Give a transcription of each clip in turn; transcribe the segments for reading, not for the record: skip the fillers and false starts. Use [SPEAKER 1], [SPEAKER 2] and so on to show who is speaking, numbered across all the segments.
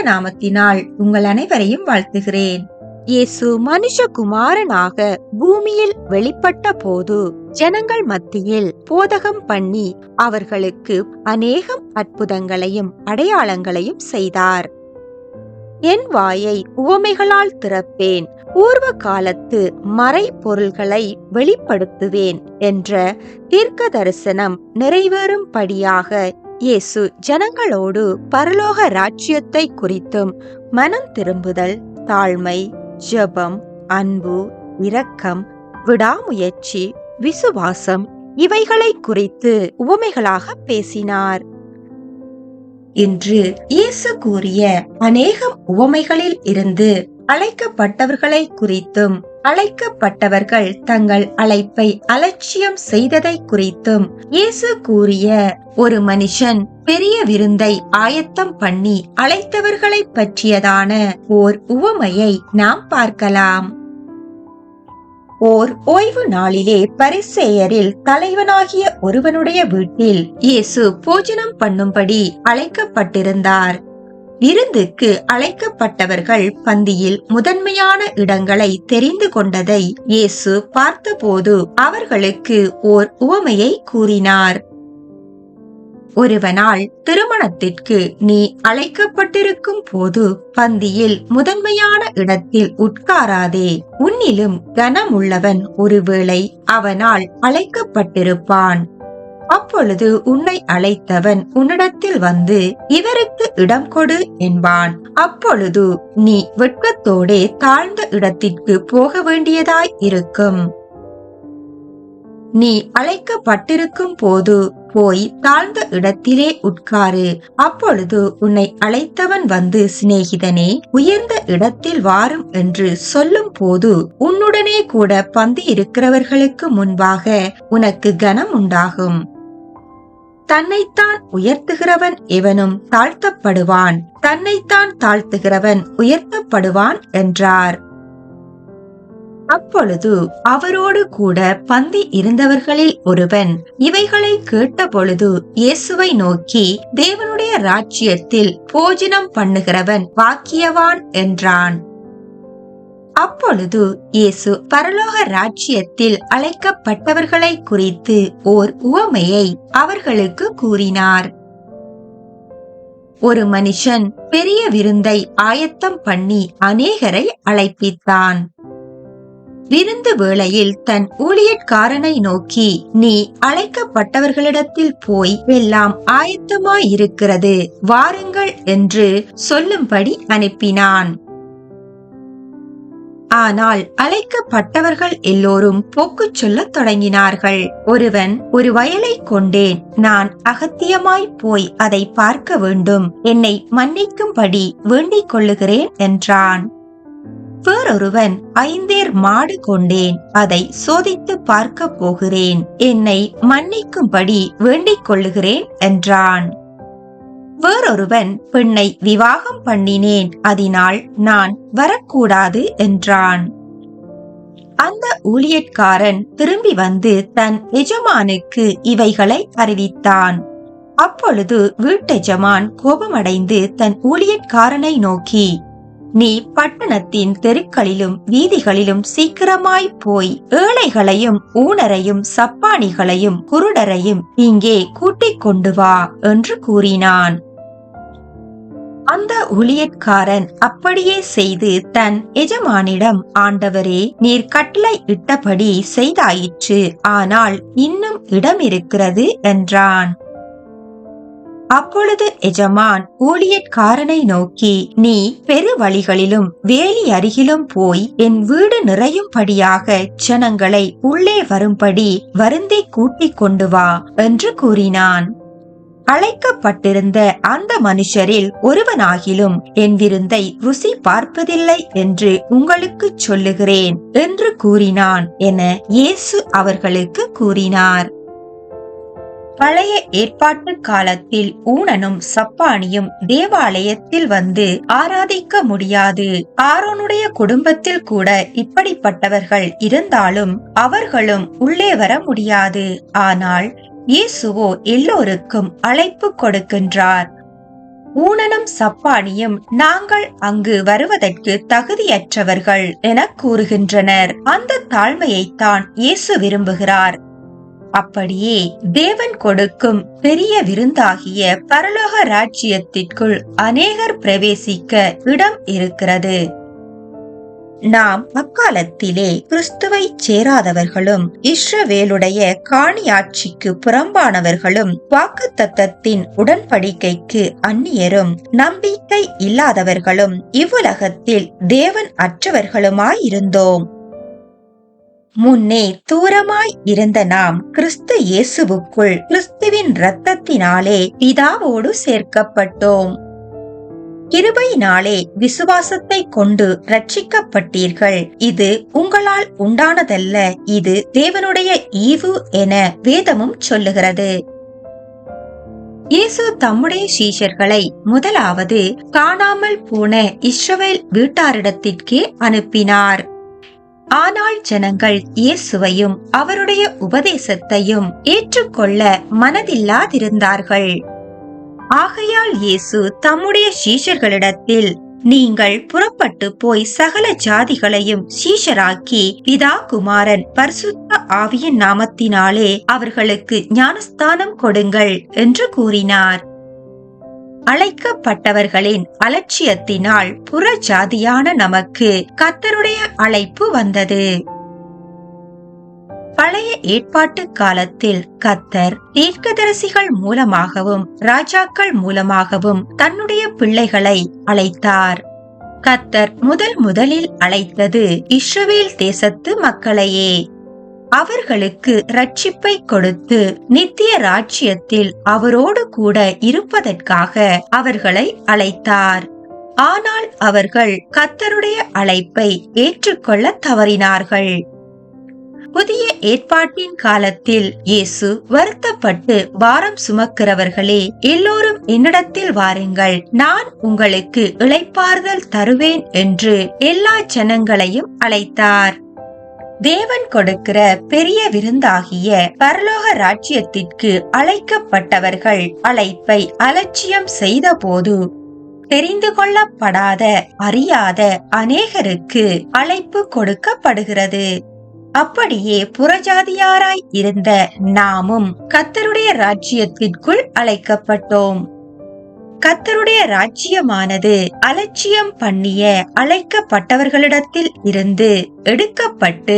[SPEAKER 1] நாமத்தினால் உங்கள் அனைவரையும் வாழ்த்துகிறேன்.
[SPEAKER 2] இயேசு மனுஷகுமாரனாக பூமியில் வெளிப்பட்ட போது ஜனங்கள் மத்தியில் போதகம் பண்ணி அவர்களுக்கு அநேகம் அற்புதங்களையும் அடையாளங்களையும் செய்தார். என் வாயை உவமைகளால் திறப்பேன், பூர்வ காலத்து மறை பொருள்களை வெளிப்படுத்துவேன் என்ற தீர்க்க தரிசனம் நிறைவேறும்படியாக இயேசு ஜனங்களோடு பரலோக ராஜ்யத்தை குறித்தும் மனம் திரும்புதல், தாழ்மை, ஜெபம், அன்பு, இரக்கம், விடாமுயற்சி, விசுவாசம் இவைகளை குறித்து உவமைகளாக பேசினார்.
[SPEAKER 1] இன்று இயேசு கூறிய அநேகம் உவமைகளில் இருந்து அழைக்கப்பட்டவர்களை குறித்தும் அழைக்கப்பட்டவர்கள் தங்கள் அழைப்பை அலட்சியம் செய்ததை குறித்தும் இயேசு கூறிய ஒரு மனுஷன் பெரிய விருந்தை ஆயத்தம் பண்ணி அழைத்தவர்களை பற்றியதான ஓர் உவமையை நாம் பார்க்கலாம். ஓர் ஓய்வு நாளிலே பரிசேயரில் தலைவனாகிய ஒருவனுடைய வீட்டில் இயேசு போஜனம் பண்ணும்படி அழைக்கப்பட்டிருந்தார். விருந்துக்கு அழைக்கப்பட்டவர்கள் பந்தியில் முதன்மையான இடங்களை தெரிந்து கொண்டதை இயேசு பார்த்தபோது அவர்களுக்கு ஓர் உவமையை கூறினார். ஒருவனால் திருமணத்திற்கு நீ அழைக்கப்பட்டிருக்கும் போது பந்தியில் முதன்மையான இடத்தில் உட்காராதே. உன்னிலும் கனமுள்ளவன் ஒருவேளை அவனால் அழைக்கப்பட்டிருப்பான். அப்பொழுது உன்னை அழைத்தவன் உன்னிடத்தில் வந்து இவருக்கு இடம் கொடு என்பான். அப்பொழுது நீ வெட்கத்தோடே தாழ்ந்த இடத்திற்கு போக வேண்டியதாய் இருக்கும். நீ அழைக்கப்பட்டிருக்கும் போது போய் தாழ்ந்த இடத்திலே உட்காரு. அப்பொழுது உன்னை அழைத்தவன் வந்து, சிநேகிதனே, உயர்ந்த இடத்தில் வாரும் என்று சொல்லும் போது உன்னுடனே கூட பந்தி இருக்கிறவர்களுக்கு முன்பாக உனக்கு கனம் உண்டாகும். தன்னைத்தான் உயர்த்துகிறவன் எவனும் தாழ்த்தப்படுவான், தன்னைத்தான் தாழ்த்துகிறவன் உயர்த்தப்படுவான் என்றார். அப்பொழுது அவரோடு கூட பந்தி இருந்தவர்களில் ஒருவன் இவைகளை கேட்டபொழுது இயேசுவை நோக்கி, தேவனுடைய ராஜ்யத்தில் போஜனம் பண்ணுகிறவன் பாக்கியவான் என்றான். அப்பொழுது இயேசு பரலோக ராஜ்யத்தில் அழைக்கப்பட்டவர்களை குறித்து ஓர் உவமையை அவர்களுக்கு கூறினார். ஒரு மனுஷன் பெரிய விருந்தை ஆயத்தம் பண்ணி அநேகரை அழைப்பித்தான். விருந்து வேளையில் தன் ஊழியக்காரனை நோக்கி, நீ அழைக்கப்பட்டவர்களிடத்தில் போய் எல்லாம் ஆயத்தமாயிருக்கிறது, வாருங்கள் என்று சொல்லும்படி அனுப்பினான். ஆனால் அழைக்கப்பட்டவர்கள் எல்லோரும் போக்கு சொல்லத் தொடங்கினார்கள். ஒருவன், ஒரு வயலை கொண்டேன், நான் அகத்தியமாய் போய் அதை பார்க்க வேண்டும், என்னை மன்னிக்கும்படி வேண்டிக் கொள்ளுகிறேன் என்றான். வேறொருவன், 5 மாடு கொண்டேன், அதை சோதித்து பார்க்க போகிறேன், என்னை மன்னிக்கும்படி வேண்டிக் கொள்ளுகிறேன் என்றான். வேறொருவன், பெண்ணை விவாகம் பண்ணினேன், அதனால் நான் வரக்கூடாது என்றான். அந்த ஊழியக்காரன் திரும்பி வந்து தன் எஜமானுக்கு இவைகளை அறிவித்தான். அப்பொழுது வீட்டெஜமான் கோபமடைந்து தன் ஊழியக்காரனை நோக்கி, நீ பட்டணத்தின் தெருக்களிலும் வீதிகளிலும் சீக்கிரமாய் போய் ஏழைகளையும் ஊனரையும் சப்பானிகளையும் குருடரையும் இங்கே கூட்டிக் கொண்டு வா என்று கூறினான். அந்த ஊழியக்காரன் அப்படியே செய்து தன் எஜமானிடம், ஆண்டவரே, நீர் கட்டளை இட்டபடி செய்தாயிற்று, ஆனால் இன்னும் இடம் இருக்கிறது என்றான். அப்பொழுது எஜமான் ஊழியக்காரனை நோக்கி, நீ பெரு வழிகளிலும் வேலி அருகிலும் போய் என் வீடு நிறையும்படியாக ஜனங்களை உள்ளே வரும்படி வருந்தி கூட்டிக் கொண்டு வா என்று கூறினான். அழைக்கப்பட்டிருந்த அந்த மனுஷரில் ஒருவனாகிலும் என் விருந்தை ருசி பார்ப்பதில்லை என்று உங்களுக்கு சொல்லுகிறேன் என்று கூறினான் என இயேசு அவர்களுக்கு கூறினார். பழைய ஏற்பாட்டு காலத்தில் ஊனனும் சப்பானியும் தேவாலயத்தில் வந்து ஆராதிக்க முடியாது. ஆரோனுடைய குடும்பத்தில் கூட இப்படிப்பட்டவர்கள் இருந்தாலும் அவர்களும் உள்ளே வர முடியாது. ஆனால் இயேசுவோ எல்லோருக்கும் அழைப்பு கொடுக்கின்றார். ஊனனும் சப்பானியும் நாங்கள் அங்கு வருவதற்கு தகுதியற்றவர்கள் என கூறுகின்றனர். அந்த தாழ்மையைத்தான் இயேசு விரும்புகிறார். அப்படியே தேவன் கொடுக்கும் பெரிய விருந்தாகிய பரலோக ராஜ்யத்திற்குள் அநேகர் பிரவேசிக்க இடம் இருக்கிறது. நாம் அக்காலத்திலே கிறிஸ்துவை சேராதவர்களும் இஸ்ரவேலுடைய காணியாட்சிக்கு புறம்பானவர்களும் வாக்குத்தத்தத்தின் உடன்படிக்கைக்கு அந்நியரும் நம்பிக்கை இல்லாதவர்களும் இவ்வுலகத்தில் தேவன் அற்றவர்களுமாயிருந்தோம். முன்னே தூரமாய் இருந்த நாம் கிறிஸ்து இயேசுவுக்குள் கிறிஸ்துவின் இரத்தத்தினாலே பிதாவோடு சேர்க்கப்பட்டோம். கிருபையினாலே விசுவாசத்தை கொண்டு ரட்சிக்கப்பட்டீர்கள். இது உங்களால் உண்டானதல்ல, இது தேவனுடைய ஈவு என வேதமும் சொல்லுகிறது. இயேசு தம்முடைய சீஷர்களை முதலாவது காணாமல் போன இஸ்ரவேல் வீட்டாரிடத்திற்கே அனுப்பினார். ஆனால் ஜனங்கள் இயேசுவையும் அவருடைய உபதேசத்தையும் ஏற்றுக்கொள்ள மனதில்லாதிருந்தார்கள். ஆகையால் இயேசு தம்முடைய சீஷர்களிடத்தில், நீங்கள் புறப்பட்டு போய் சகல ஜாதிகளையும் சீஷராக்கி பிதா குமாரன் பரிசுத்த ஆவியின் நாமத்தினாலே அவர்களுக்கு ஞானஸ்தானம் கொடுங்கள் என்று கூறினார். அழைக்கப்பட்டவர்களின் அலட்சியத்தினால் புற ஜாதியான நமக்கு கர்த்தருடைய அழைப்பு வந்தது. பழைய ஏற்பாட்டு காலத்தில் கர்த்தர் தீர்க்கதரிசிகள் மூலமாகவும் ராஜாக்கள் மூலமாகவும் தன்னுடைய பிள்ளைகளை அழைத்தார். கர்த்தர் முதலில் அழைத்தது இஸ்ரவேல் தேசத்து மக்களையே. அவர்களுக்கு ரட்சிப்பை கொடுத்து நித்திய ராஜ்யத்தில் அவரோடு கூட இருப்பதற்காக அவர்களை அழைத்தார். ஆனால் அவர்கள் கர்த்தருடைய அழைப்பை ஏற்றுக்கொள்ள தவறினார்கள். புதிய ஏற்பாட்டின் காலத்தில் இயேசு வருத்தப்பட்டு பாரம் சுமக்கிறவர்களே, எல்லோரும் என்னிடத்தில் வாருங்கள், நான் உங்களுக்கு இளைப்பாறுதல் தருவேன் என்று எல்லா ஜனங்களையும் அழைத்தார். தேவன் கொடுக்கிற பெரிய விருந்தாகிய பரலோக ராஜ்யத்திற்கு அழைக்கப்பட்டவர்கள் அழைப்பை அலட்சியம் செய்த போது தெரிந்து கொள்ளப்படாத அறியாத அநேகருக்கு அழைப்பு கொடுக்கப்படுகிறது. அப்படியே புறஜாதியாராய் இருந்த நாமும் கர்த்தருடைய ராஜ்யத்திற்குள் அழைக்கப்பட்டோம். கர்த்தருடைய ராஜ்யமானது அலட்சியம் பண்ணிய அழைக்கப்பட்டவர்களிடத்தில் இருந்து எடுக்கப்பட்டு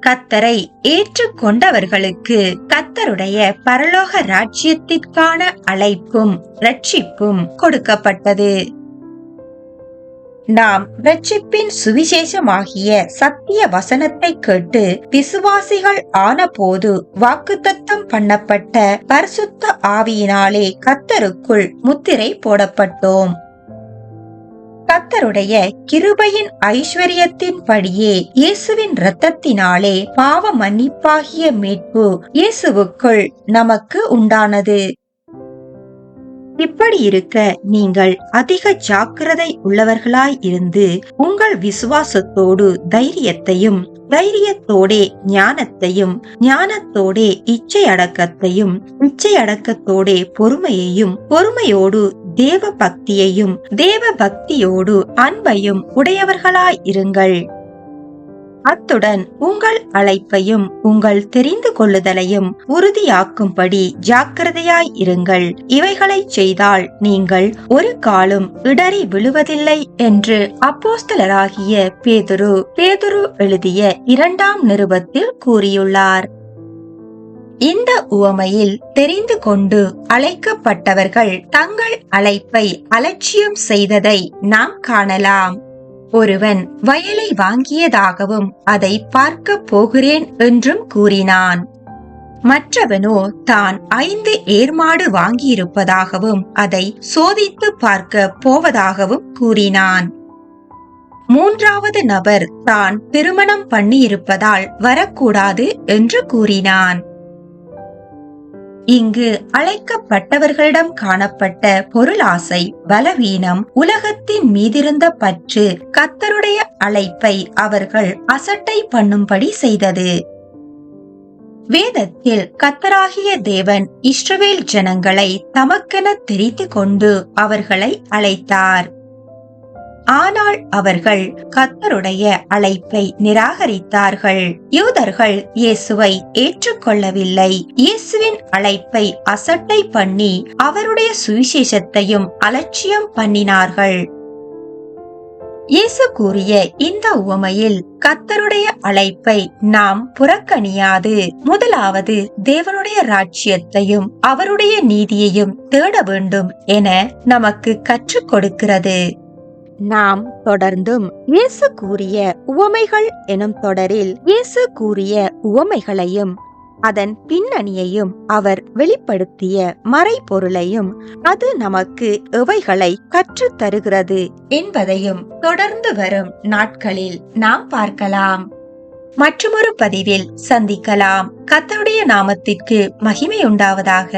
[SPEAKER 1] கர்த்தரை ஏற்றுக்கொண்டவர்களுக்கு கர்த்தருடைய பரலோக ராஜ்யத்திற்கான அழைப்பும் ரட்சிப்பும் கொடுக்கப்பட்டது. நாம் ரட்சிப்பின் சுவிசேஷமாகிய சத்திய வசனத்தை கேட்டு விசுவாசிகள் ஆன போது வாக்குத்தத்தம் பண்ணப்பட்ட பரிசுத்த ஆவியினாலே கர்த்தருக்குள் முத்திரை போடப்பட்டோம். கர்த்தருடைய கிருபையின் ஐஸ்வர்யத்தின்படியே இயேசுவின் இரத்தத்தினாலே பாவ மன்னிப்பாகிய மீட்பு இயேசுவுக்குள் நமக்கு உண்டானது. இப்படி இருக்க நீங்கள் அதிக ஜாக்கிரதை உள்ளவர்களாய் இருந்து உங்கள் விசுவாசத்தோடு தைரியத்தையும், தைரியத்தோடே ஞானத்தையும், ஞானத்தோடே இச்சை அடக்கத்தையும், இச்சை அடக்கத்தோடே பொறுமையையும், பொறுமையோடு தேவ பக்தியையும், தேவ பக்தியோடு அன்பையும் உடையவர்களாய் இருங்கள். அத்துடன் உங்கள் அழைப்பையும் உங்கள் தெரிந்து கொள்ளுதலையும் உறுதியாக்கும்படி ஜாக்கிரதையாய் இருங்கள். இவைகளை செய்தால் நீங்கள் ஒரு காலும் இடறி விழுவதில்லை என்று அப்போஸ்தலராகிய பேதுரு எழுதிய 2ஆம் நிருபத்தில் கூறியுள்ளார். இந்த உவமையில் தெரிந்து கொண்டு அழைக்கப்பட்டவர்கள் தங்கள் அழைப்பை அலட்சியம் செய்ததை நாம் காணலாம். ஒருவன் வயலை வாங்கியதாகவும் அதை பார்க்க போகிறேன் என்றும் கூறினான். மற்றவனோ தான் 5 ஏர்மாடு வாங்கியிருப்பதாகவும் அதை சோதித்து பார்க்க போவதாகவும் கூறினான். 3வது நபர் தான் திருமணம் பண்ணியிருப்பதால் வரக்கூடாது என்று கூறினான். இங்கு அழைக்கப்பட்டவர்களிடம் காணப்பட்ட பொருளாசை, பலவீனம், உலகத்தின் மீதிருந்த பற்று கர்த்தருடைய அழைப்பை அவர்கள் அசட்டை பண்ணும்படி செய்தது. வேதத்தில் கர்த்தராகிய தேவன் இஸ்ரவேல் ஜனங்களை தமக்கென தெரிந்து கொண்டு அவர்களை அழைத்தார். ஆனால் அவர்கள் கர்த்தருடைய அழைப்பை நிராகரித்தார்கள். யூதர்கள் இயேசுவை ஏற்றுக்கொள்ளவில்லை. இயேசுவின் அழைப்பை அசட்டை பண்ணி அவருடைய சுவிசேஷத்தையும் அலட்சியம் பண்ணினார்கள். இயேசு கூறிய இந்த உவமையில் கர்த்தருடைய அழைப்பை நாம் புறக்கணியாது, முதலாவது தேவனுடைய ராஜ்யத்தையும் அவருடைய நீதியையும் தேட வேண்டும் என நமக்கு கற்றுக் கொடுக்கிறது.
[SPEAKER 2] நாம் தொடர்ந்தும் இயேசு கூறிய உவமைகள் எனும் தொடரில் இயேசு கூறிய உவமைகளையும் அதன் பின்னணியையும் அவர் வெளிப்படுத்திய மறைபொருளையும் அது நமக்கு எவைகளை கற்றுத் தருகிறது
[SPEAKER 1] என்பதையும் தொடர்ந்து வரும் நாட்களில் நாம் பார்க்கலாம். மற்றொரு பதிவில் சந்திக்கலாம். கர்த்தருடைய நாமத்திற்கு மகிமை உண்டாவதாக.